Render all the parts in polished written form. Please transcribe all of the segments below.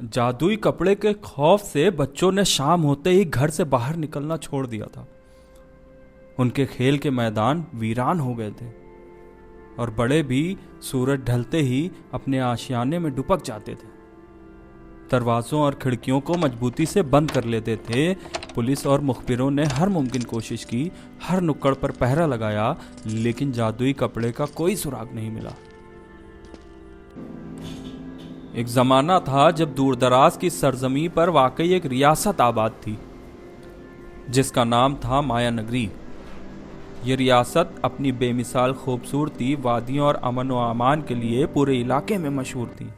जादुई कपड़े के खौफ से बच्चों ने शाम होते ही घर से बाहर निकलना छोड़ दिया था। उनके खेल के मैदान वीरान हो गए थे और बड़े भी सूरज ढलते ही अपने आशियाने में डुबक जाते थे। दरवाजों और खिड़कियों को मजबूती से बंद कर लेते थे। पुलिस और मुखबिरों ने हर मुमकिन कोशिश की, हर नुक्कड़ पर पहरा लगाया, लेकिन जादुई कपड़े का कोई सुराग नहीं मिला। एक जमाना था जब दूरदराज की सरजमी पर वाकई एक रियासत आबाद थी, जिसका नाम था माया नगरी। ये रियासत अपनी बेमिसाल खूबसूरती, वादियों और अमन व अमान के लिए पूरे इलाके में मशहूर थी।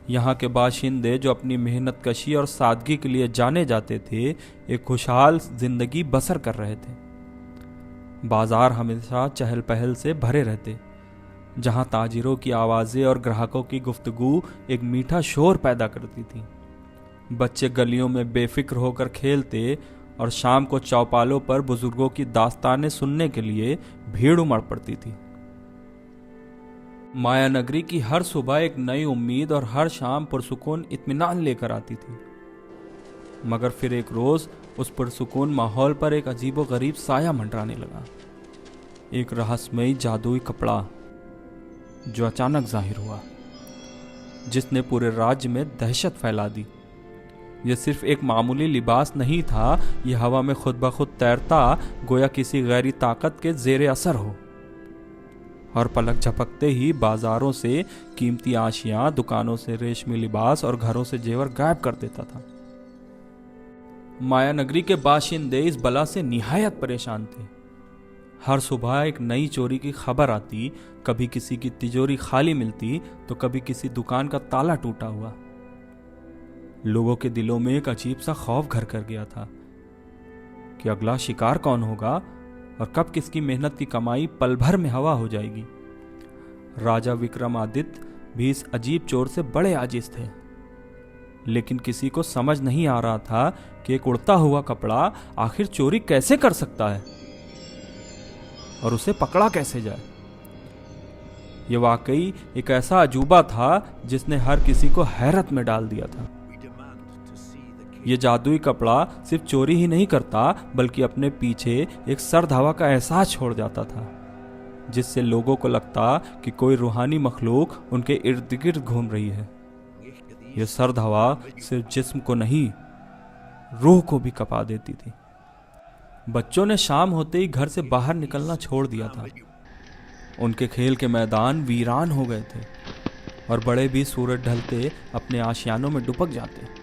यहाँ के बाशिंदे, जो अपनी मेहनत कशी और सादगी के लिए जाने जाते थे, एक खुशहाल जिंदगी बसर कर रहे थे। बाजार हमेशा चहल पहल से भरे रहते, जहाँ ताजिरों की आवाज़ें और ग्राहकों की गुफ्तगू एक मीठा शोर पैदा करती थी। बच्चे गलियों में बेफिक्र होकर खेलते और शाम को चौपालों पर बुजुर्गों की दास्तानें सुनने के लिए भीड़ उमड़ पड़ती थी। माया नगरी की हर सुबह एक नई उम्मीद और हर शाम पुरसुकून इत्मीनान लेकर आती थी। मगर फिर एक रोज उस पुरसुकून माहौल पर एक अजीबोगरीब साया मंडराने लगा। एक रहस्यमयी जादुई कपड़ा जो अचानक जाहिर हुआ, जिसने पूरे राज्य में दहशत फैला दी। यह सिर्फ एक मामूली लिबास नहीं था, यह हवा में खुद ब खुद तैरता, गोया किसी गैरी ताकत के जेरे असर हो। और पलक झपकते ही बाजारों से कीमती आशियां, दुकानों से रेशमी लिबास और घरों से जेवर गायब कर देता था। माया नगरी के बाशिंदे इस बला से निहायत परेशान थे। हर सुबह एक नई चोरी की खबर आती, कभी किसी की तिजोरी खाली मिलती तो कभी किसी दुकान का ताला टूटा हुआ। लोगों के दिलों में एक अजीब सा खौफ घर कर गया था कि अगला शिकार कौन होगा और कब किसकी मेहनत की कमाई पल भर में हवा हो जाएगी। राजा विक्रमादित्य भी इस अजीब चोर से बड़े आजिज थे, लेकिन किसी को समझ नहीं आ रहा था कि एक उड़ता हुआ कपड़ा आखिर चोरी कैसे कर सकता है और उसे पकड़ा कैसे जाए। यह वाकई एक ऐसा अजूबा था जिसने हर किसी को हैरत में डाल दिया था। यह जादुई कपड़ा सिर्फ चोरी ही नहीं करता, बल्कि अपने पीछे एक सर्द हवा का एहसास छोड़ जाता था, जिससे लोगों को लगता कि कोई रूहानी मखलूक उनके इर्द गिर्द घूम रही है। यह सर्द हवा सिर्फ जिस्म को नहीं, रूह को भी कपा देती थी। बच्चों ने शाम होते ही घर से बाहर निकलना छोड़ दिया था। उनके खेल के मैदान वीरान हो गए थे और बड़े भी सूरज ढलते अपने आशियानों में डुबक जाते।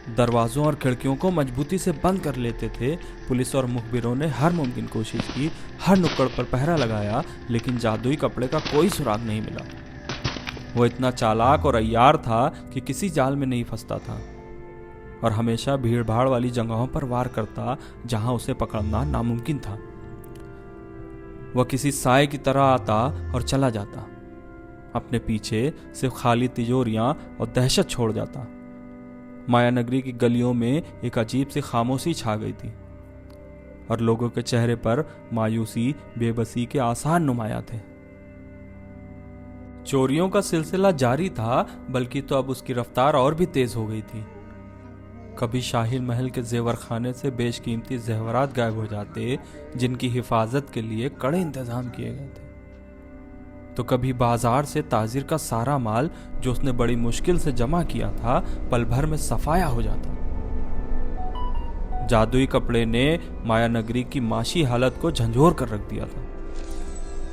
दरवाजों और खिड़कियों को मजबूती से बंद कर लेते थे। पुलिस और मुखबिरों ने हर मुमकिन कोशिश की, हर नुक्कड़ पर पहरा लगाया, लेकिन जादुई कपड़े का कोई सुराग नहीं मिला। वो इतना चालाक और अय्यार था कि किसी जाल में नहीं फंसता था और हमेशा भीड़ भाड़ वाली जगहों पर वार करता जहां उसे पकड़ना नामुमकिन था। वह किसी साए की तरह आता और चला जाता, अपने पीछे सिर्फ खाली तिजोरियां और दहशत छोड़ जाता। माया नगरी की गलियों में एक अजीब सी खामोशी छा गई थी और लोगों के चेहरे पर मायूसी, बेबसी के आसार नुमाया थे। चोरियों का सिलसिला जारी था, बल्कि तो अब उसकी रफ्तार और भी तेज हो गई थी। कभी शाही महल के जेवर खाने से बेशकीमती जेवरात गायब हो जाते, जिनकी हिफाजत के लिए कड़े इंतजाम किए गए थे, तो कभी बाजार से ताजिर का सारा माल जो उसने बड़ी मुश्किल से जमा किया था, पल भर में सफाया हो जाता। जादुई कपड़े ने माया नगरी की माशी हालत को झंझोर कर रख दिया था।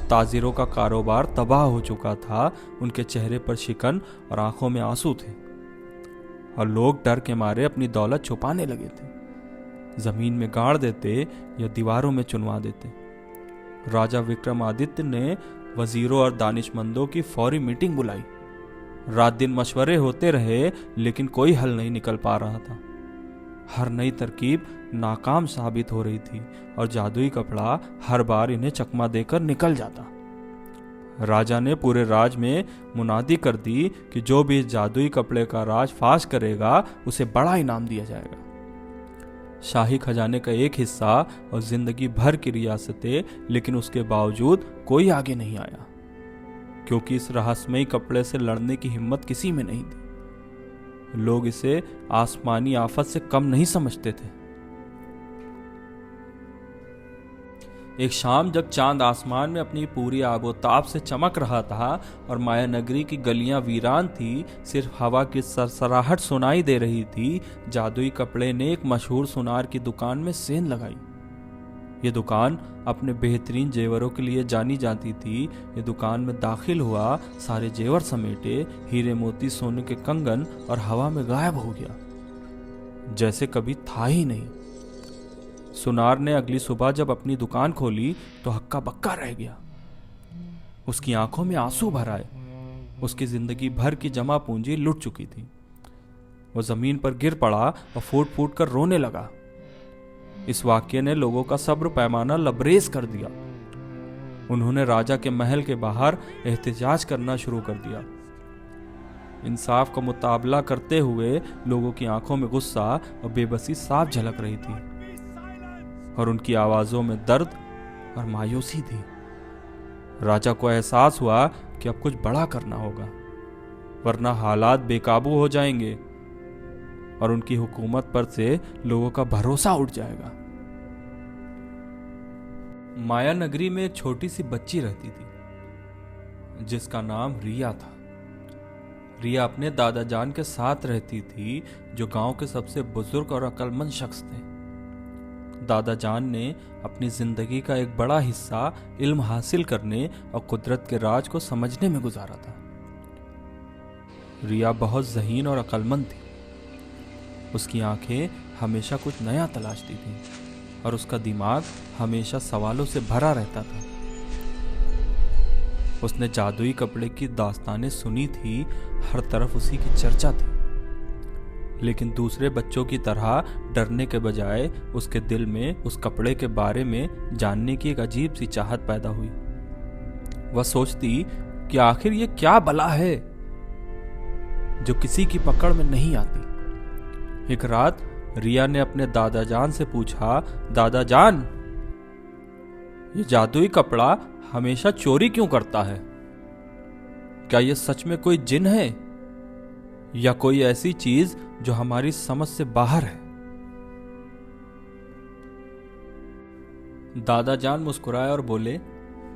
ताजिरों का कारोबार तबाह हो चुका था, उनके चेहरे पर शिकन और आंखों में आंसू थे और लोग डर के मारे अपनी दौलत छुपाने लगे थे। जमीन में गाड़ देते या दीवारों में चुनवा देते। राजा विक्रमादित्य ने वजीरों और दानिशमंदों की फौरी मीटिंग बुलाई। रात दिन मशवरे होते रहे, लेकिन कोई हल नहीं निकल पा रहा था। हर नई तरकीब नाकाम साबित हो रही थी और जादुई कपड़ा हर बार इन्हें चकमा देकर निकल जाता। राजा ने पूरे राज में मुनादी कर दी कि जो भी इस जादुई कपड़े का राज फाश करेगा, उसे बड़ा इनाम दिया जाएगा। शाही खजाने का एक हिस्सा और जिंदगी भर की रियासतें, लेकिन उसके बावजूद कोई आगे नहीं आया, क्योंकि इस रहस्यमयी कपड़े से लड़ने की हिम्मत किसी में नहीं थी। लोग इसे आसमानी आफत से कम नहीं समझते थे। एक शाम जब चांद आसमान में अपनी पूरी आगोताप से चमक रहा था और माया नगरी की गलियां वीरान थी, सिर्फ हवा की सरसराहट सुनाई दे रही थी, जादुई कपड़े ने एक मशहूर सुनार की दुकान में सेंध लगाई। ये दुकान अपने बेहतरीन जेवरों के लिए जानी जाती थी। ये दुकान में दाखिल हुआ, सारे जेवर समेटे, हीरे मोती सोने के कंगन, और हवा में गायब हो गया, जैसे कभी था ही नहीं। सुनार ने अगली सुबह जब अपनी दुकान खोली तो हक्का बक्का रह गया। उसकी आंखों में आंसू भर आए। उसकी जिंदगी भर की जमा पूंजी लुट चुकी थी। वो जमीन पर गिर पड़ा और फूट फूट कर रोने लगा। इस वाक्य ने लोगों का सब्र पैमाना लबरेज कर दिया। उन्होंने राजा के महल के बाहर एहतजाज करना शुरू कर दिया। इंसाफ का मुताबला करते हुए लोगों की आंखों में गुस्सा और बेबसी साफ झलक रही थी, और उनकी आवाजों में दर्द और मायूसी थी। राजा को एहसास हुआ कि अब कुछ बड़ा करना होगा, वरना हालात बेकाबू हो जाएंगे और उनकी हुकूमत पर से लोगों का भरोसा उठ जाएगा। माया नगरी में एक छोटी सी बच्ची रहती थी जिसका नाम रिया था। रिया अपने दादा जान के साथ रहती थी, जो गांव के सबसे बुजुर्ग और अक्लमंद शख्स थे। दादा जान ने अपनी जिंदगी का एक बड़ा हिस्सा इल्म हासिल करने और कुदरत के राज को समझने में गुजारा था। रिया बहुत ज़हीन और अक्लमंद थी। उसकी आंखें हमेशा कुछ नया तलाशती थीं और उसका दिमाग हमेशा सवालों से भरा रहता था। उसने जादुई कपड़े की दास्तानें सुनी थी, हर तरफ उसी की चर्चा थी। लेकिन दूसरे बच्चों की तरह डरने के बजाय उसके दिल में उस कपड़े के बारे में जानने की एक अजीब सी चाहत पैदा हुई। वह सोचती कि आखिर ये क्या बला है जो किसी की पकड़ में नहीं आती। एक रात रिया ने अपने दादा जान से पूछा, दादा जान, ये जादुई कपड़ा हमेशा चोरी क्यों करता है? क्या यह सच में कोई जिन है या कोई ऐसी चीज जो हमारी समझ से बाहर है? दादा जान मुस्कुराए और बोले,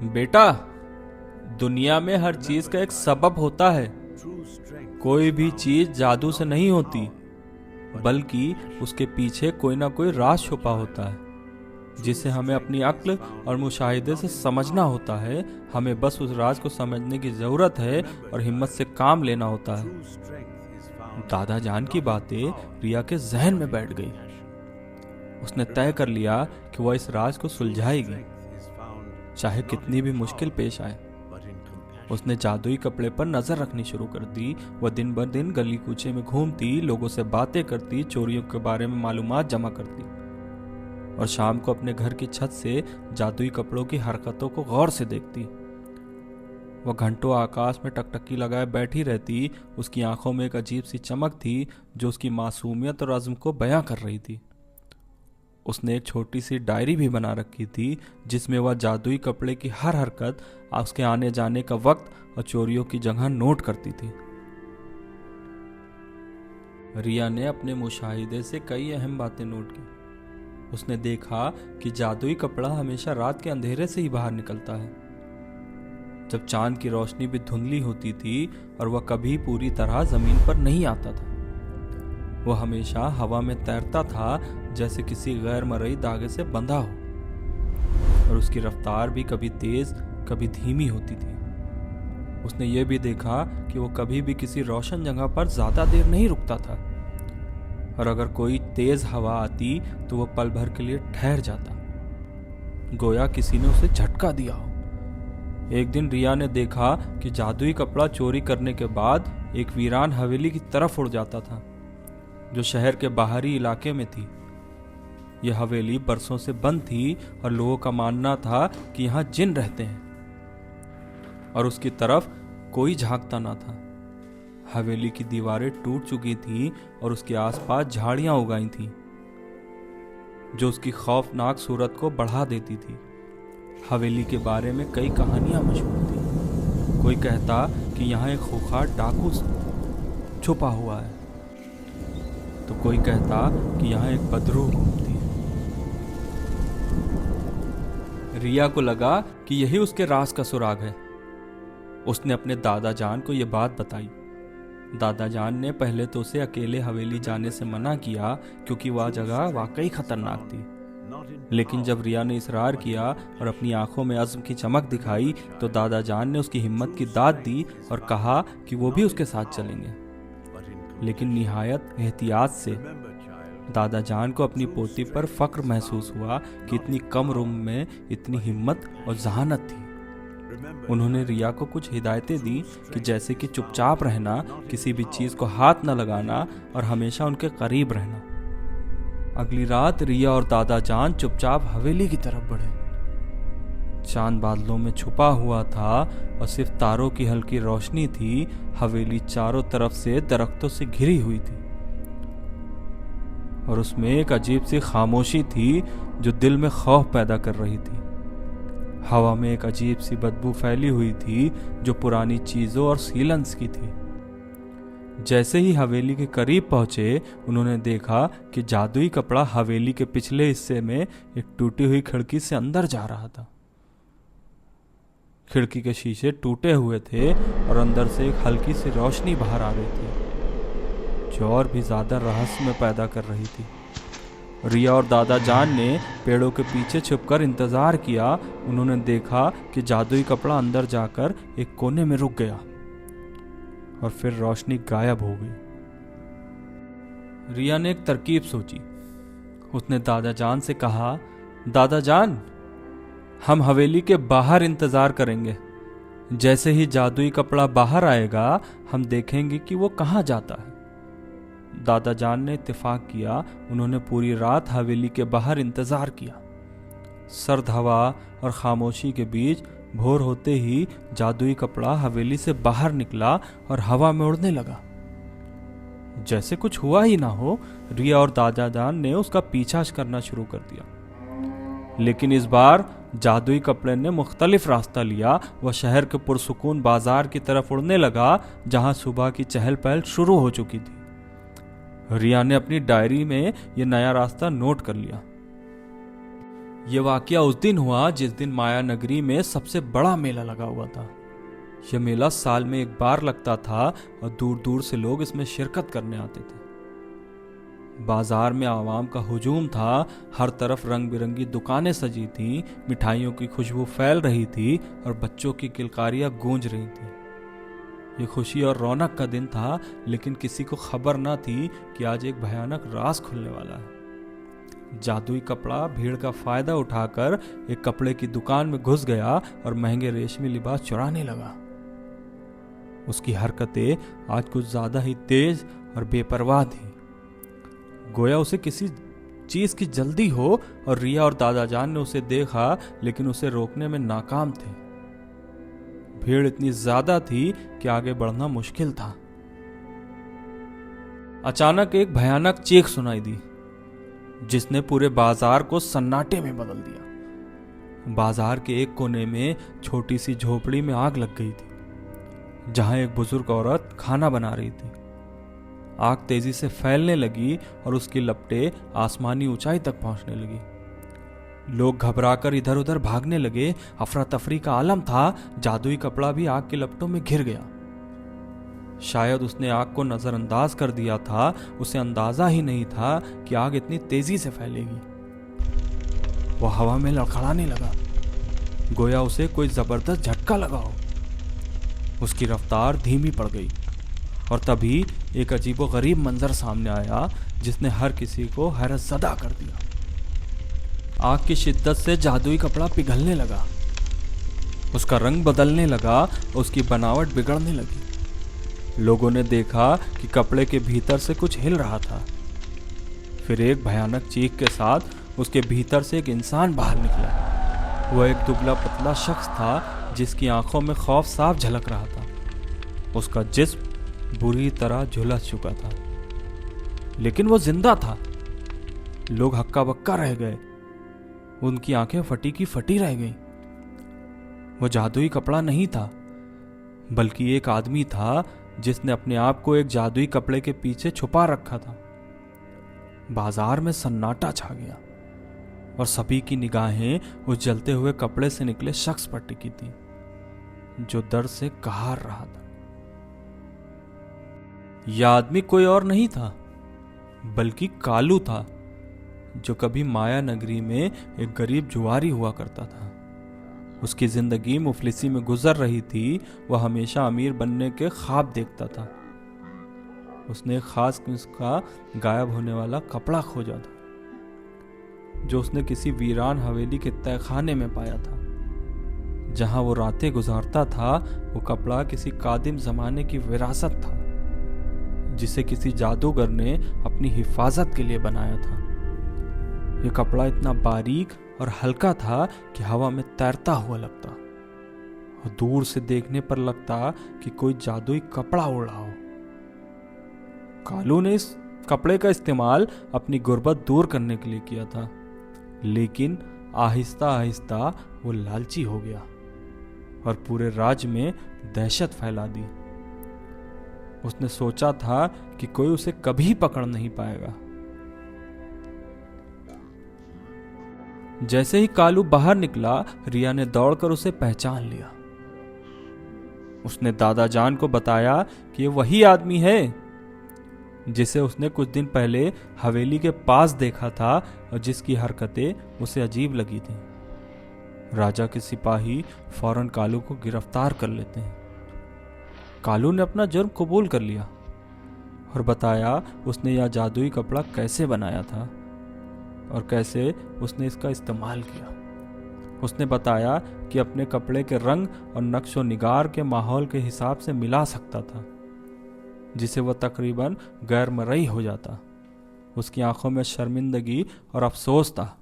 बेटा, दुनिया में हर चीज का एक सबब होता है। कोई भी चीज जादू से नहीं होती, बल्कि उसके पीछे कोई ना कोई राज छुपा होता है, जिसे हमें अपनी अक्ल और मुशाहिदे से समझना होता है। हमें बस उस राज को समझने की जरूरत है और हिम्मत से काम लेना होता है। दादा जान की बातें रिया के जहन में बैठ गई। उसने तय कर लिया कि वह इस राज को सुलझाएगी, चाहे कितनी भी मुश्किल पेश आए। उसने जादुई कपड़े पर नजर रखनी शुरू कर दी। वह दिन ब दिन गली कूचे में घूमती, लोगों से बातें करती, चोरियों के बारे में मालूमात जमा करती और शाम को अपने घर की छत से जादुई कपड़ों की हरकतों को गौर से देखती। वह घंटों आकाश में टकटकी लगाए बैठी रहती। उसकी आंखों में एक अजीब सी चमक थी जो उसकी मासूमियत और अज़्म को बयां कर रही थी। उसने एक छोटी सी डायरी भी बना रखी थी जिसमें वह जादुई कपड़े की हर हरकत, उसके आने जाने का वक्त और चोरियों की जगह नोट करती थी। रिया ने अपने मुशाहिदे से कई अहम बातें नोट की। उसने देखा कि जादुई कपड़ा हमेशा रात के अंधेरे से ही बाहर निकलता है, जब चांद की रोशनी भी धुंधली होती थी, और वह कभी पूरी तरह जमीन पर नहीं आता था। वह हमेशा हवा में तैरता था, जैसे किसी गैर मरई धागे से बंधा हो, और उसकी रफ्तार भी कभी तेज कभी धीमी होती थी। उसने यह भी देखा कि वो कभी भी किसी रोशन जगह पर ज्यादा देर नहीं रुकता था, और अगर कोई तेज हवा आती तो वह पल भर के लिए ठहर जाता, गोया किसी ने उसे झटका दिया हो। एक दिन रिया ने देखा कि जादुई कपड़ा चोरी करने के बाद एक वीरान हवेली की तरफ उड़ जाता था, जो शहर के बाहरी इलाके में थी। यह हवेली बरसों से बंद थी और लोगों का मानना था कि यहाँ जिन रहते हैं, और उसकी तरफ कोई झांकता ना था। हवेली की दीवारें टूट चुकी थीं और उसके आसपास झाड़ियां उगाई थीं, जो उसकी खौफनाक सूरत को बढ़ा देती थी। हवेली के बारे में कई कहानियां मशहूर थीं। कोई कहता कि यहाँ एक खूंखार डाकू छुपा हुआ है, तो कोई कहता कि यहाँ एक बदरू घूमती है। रिया को लगा कि यही उसके राज का सुराग है। उसने अपने दादा जान को यह बात बताई। दादा जान ने पहले तो उसे अकेले हवेली जाने से मना किया क्योंकि वह जगह वाकई खतरनाक थी, लेकिन जब रिया ने इसरार किया और अपनी आंखों में अज़्म की चमक दिखाई तो दादा जान ने उसकी हिम्मत की दाद दी और कहा कि वो भी उसके साथ चलेंगे, लेकिन निहायत एहतियात से। दादा जान को अपनी पोती पर फख्र महसूस हुआ कि इतनी कम उम्र में इतनी हिम्मत और जहानत थी। उन्होंने रिया को कुछ हिदायतें दी कि जैसे कि चुपचाप रहना, किसी भी चीज़ को हाथ न लगाना और हमेशा उनके करीब रहना। अगली रात रिया और दादा जान चुपचाप हवेली की तरफ बढ़े। चांद बादलों में छुपा हुआ था और सिर्फ तारों की हल्की रोशनी थी। हवेली चारों तरफ से दरख्तों से घिरी हुई थी और उसमें एक अजीब सी खामोशी थी जो दिल में खौफ पैदा कर रही थी। हवा में एक अजीब सी बदबू फैली हुई थी जो पुरानी चीजों और सीलंस की थी। जैसे ही हवेली के करीब पहुंचे, उन्होंने देखा कि जादुई कपड़ा हवेली के पिछले हिस्से में एक टूटी हुई खिड़की से अंदर जा रहा था। खिड़की के शीशे टूटे हुए थे और अंदर से एक हल्की सी रोशनी बाहर आ रही थी जो और भी ज्यादा रहस्यमय पैदा कर रही थी। रिया और दादा जान ने पेड़ों के पीछे छुपकर इंतजार किया। उन्होंने देखा कि जादुई कपड़ा अंदर जाकर एक कोने में रुक गया और फिर रोशनी गायब हो गई। रिया ने एक तरकीब सोची। उसने दादा जान से कहा, दादा जान, हम हवेली के बाहर इंतजार करेंगे। जैसे ही जादुई कपड़ा बाहर आएगा हम देखेंगे कि वो कहाँ जाता है। दादा जान ने इत्तेफाक किया। उन्होंने पूरी रात हवेली के बाहर इंतजार किया। सर्द हवा और खामोशी के बीच भोर होते ही जादुई कपड़ा हवेली से बाहर निकला और हवा में उड़ने लगा। जैसे कुछ हुआ ही ना हो, रिया और दादा जान ने उसका पीछा करना शुरू कर दिया। लेकिन इस बार जादुई कपड़े ने मुख्तलिफ रास्ता लिया। वह शहर के पुरसुकून बाजार की तरफ उड़ने लगा जहां सुबह की चहल पहल शुरू हो चुकी थी। रिया ने अपनी डायरी में यह नया रास्ता नोट कर लिया। यह वाकया उस दिन हुआ जिस दिन माया नगरी में सबसे बड़ा मेला लगा हुआ था। यह मेला साल में एक बार लगता था और दूर दूर से लोग इसमें शिरकत करने आते थे। बाजार में आवाम का हुजूम था। हर तरफ रंग बिरंगी दुकानें सजी थीं, मिठाइयों की खुशबू फैल रही थी और बच्चों की किलकारियां गूंज रही थी। ये खुशी और रौनक का दिन था, लेकिन किसी को खबर न थी कि आज एक भयानक राज खुलने वाला है। जादुई कपड़ा भीड़ का फायदा उठाकर एक कपड़े की दुकान में घुस गया और महंगे रेशमी लिबास चुराने लगा। उसकी हरकतें आज कुछ ज्यादा ही तेज और बेपरवाह थी, गोया उसे किसी चीज की जल्दी हो। और रिया और दादा जान ने उसे देखा, लेकिन उसे रोकने में नाकाम थे। भीड़ इतनी ज्यादा थी कि आगे बढ़ना मुश्किल था। अचानक एक भयानक चीख सुनाई दी जिसने पूरे बाजार को सन्नाटे में बदल दिया। बाजार के एक कोने में छोटी सी झोपड़ी में आग लग गई थी जहां एक बुजुर्ग औरत खाना बना रही थी। आग तेजी से फैलने लगी और उसकी लपटें आसमानी ऊंचाई तक पहुंचने लगी। लोग घबराकर इधर उधर भागने लगे। अफरा तफरी का आलम था। जादुई कपड़ा भी आग की लपटों में घिर गया। शायद उसने आग को नजरअंदाज कर दिया था। उसे अंदाजा ही नहीं था कि आग इतनी तेजी से फैलेगी। वह हवा में लड़खड़ाने लगा, गोया उसे कोई जबरदस्त झटका लगा हो। उसकी रफ्तार धीमी पड़ गई और तभी एक अजीबोगरीब मंजर सामने आया जिसने हर किसी को हैरतज़दा कर दिया। आग की शिद्दत से जादुई कपड़ा पिघलने लगा, उसका रंग बदलने लगा, उसकी बनावट बिगड़ने लगी। लोगों ने देखा कि कपड़े के भीतर से कुछ हिल रहा था। फिर एक भयानक चीख के साथ उसके भीतर से एक इंसान बाहर निकला। वह एक दुबला पतला शख्स था जिसकी आंखों में खौफ साफ झलक रहा था। उसका जिस्म बुरी तरह झुलस चुका था, लेकिन वो जिंदा था। लोग हक्का बक्का रह गए। उनकी आंखें फटी की फटी रह गईं। वो जादुई कपड़ा नहीं था, बल्कि एक आदमी था जिसने अपने आप को एक जादुई कपड़े के पीछे छुपा रखा था। बाजार में सन्नाटा छा गया और सभी की निगाहें उस जलते हुए कपड़े से निकले शख्स पर टिकी थी जो दर्द से कहार रहा था। यह आदमी कोई और नहीं था बल्कि कालू था, जो कभी माया नगरी में एक गरीब जुआरी हुआ करता था। उसकी जिंदगी मुफलिसी में गुजर रही थी। वह हमेशा अमीर बनने के ख्वाब देखता था। उसने एक खास किस्म का गायब होने वाला कपड़ा खोजा था जो उसने किसी वीरान हवेली के तहखाने में पाया था। जहां वो रातें गुजारता था वो कपड़ा किसी कादिम जमाने की विरासत था जिसे किसी जादूगर ने अपनी हिफाजत के लिए बनाया था। यह कपड़ा इतना बारीक और हल्का था कि हवा में तैरता हुआ लगता और दूर से देखने पर लगता कि कोई जादुई कपड़ा उड़ रहा हो। कालू ने इस कपड़े का इस्तेमाल अपनी गुर्बत दूर करने के लिए किया था, लेकिन आहिस्ता आहिस्ता वो लालची हो गया और पूरे राज्य में दहशत फैला दी। उसने सोचा था कि कोई उसे कभी पकड़ नहीं पाएगा। जैसे ही कालू बाहर निकला, रिया ने दौड़कर उसे पहचान लिया। उसने दादा जान को बताया कि ये वही आदमी है जिसे उसने कुछ दिन पहले हवेली के पास देखा था और जिसकी हरकतें उसे अजीब लगी थी। राजा के सिपाही फौरन कालू को गिरफ्तार कर लेते हैं। कालू ने अपना जुर्म कबूल कर लिया और बताया उसने यह जादुई कपड़ा कैसे बनाया था और कैसे उसने इसका इस्तेमाल किया। उसने बताया कि अपने कपड़े के रंग और नक्शो निगार के माहौल के हिसाब से मिला सकता था, जिसे वह तकरीबन गैर मरई हो जाता। उसकी आंखों में शर्मिंदगी और अफसोस था,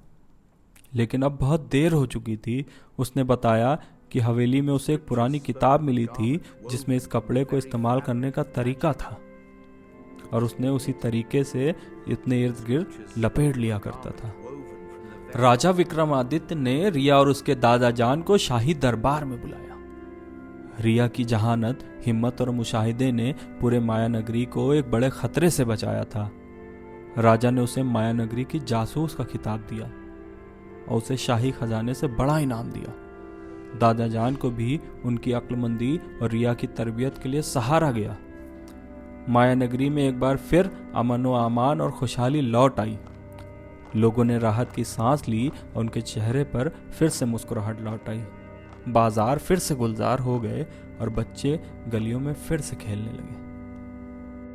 लेकिन अब बहुत देर हो चुकी थी। उसने बताया कि हवेली में उसे एक पुरानी किताब मिली थी जिसमें इस कपड़े को इस्तेमाल करने का तरीका था और उसने उसी तरीके से इतने इर्द गिर्द लपेट लिया करता था। राजा विक्रमादित्य ने रिया और उसके दादा जान को शाही दरबार में बुलाया। रिया की जहानत, हिम्मत और मुशाहिदे ने पूरे माया नगरी को एक बड़े खतरे से बचाया था। राजा ने उसे माया नगरी की जासूस का खिताब दिया और उसे शाही खजाने से बड़ा इनाम दिया। दादा जान को भी उनकी अक्लमंदी और रिया की तरबियत के लिए सहारा गया। माया नगरी में एक बार फिर अमन व अमान और खुशहाली लौट आई। लोगों ने राहत की सांस ली और उनके चेहरे पर फिर से मुस्कुराहट लौट आई। बाजार फिर से गुलजार हो गए और बच्चे गलियों में फिर से खेलने लगे।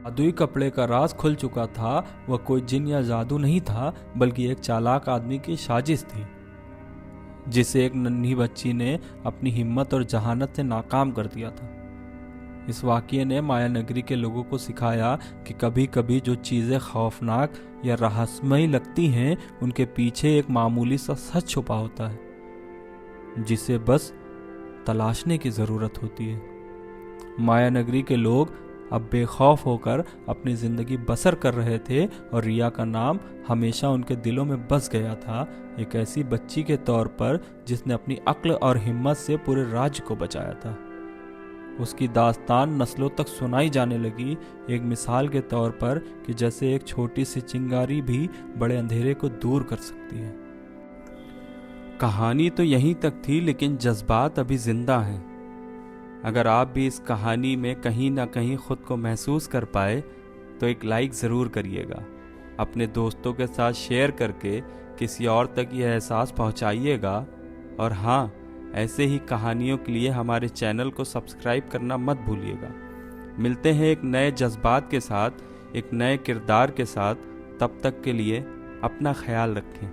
जादुई कपड़े का राज खुल चुका था। वह कोई जिन या जादू नहीं था, बल्कि एक चालाक आदमी की साजिश थी जिसे एक नन्ही बच्ची ने अपनी हिम्मत और जहानत से नाकाम कर दिया था। इस वाक़ये ने माया नगरी के लोगों को सिखाया कि कभी कभी जो चीज़ें खौफनाक या रहस्यमयी लगती हैं, उनके पीछे एक मामूली सा सच छुपा होता है जिसे बस तलाशने की ज़रूरत होती है। माया नगरी के लोग अब बेखौफ होकर अपनी ज़िंदगी बसर कर रहे थे और रिया का नाम हमेशा उनके दिलों में बस गया था, एक ऐसी बच्ची के तौर पर जिसने अपनी अक्ल और हिम्मत से पूरे राज्य को बचाया था। उसकी दास्तान नस्लों तक सुनाई जाने लगी, एक मिसाल के तौर पर कि जैसे एक छोटी सी चिंगारी भी बड़े अंधेरे को दूर कर सकती है। कहानी तो यहीं तक थी, लेकिन जज्बात अभी जिंदा हैं। अगर आप भी इस कहानी में कहीं ना कहीं खुद को महसूस कर पाए तो एक लाइक ज़रूर करिएगा। अपने दोस्तों के साथ शेयर करके किसी और तक यह एहसास पहुंचाइएगा। और हाँ, ऐसे ही कहानियों के लिए हमारे चैनल को सब्सक्राइब करना मत भूलिएगा। मिलते हैं एक नए जज्बात के साथ, एक नए किरदार के साथ। तब तक के लिए अपना ख्याल रखें।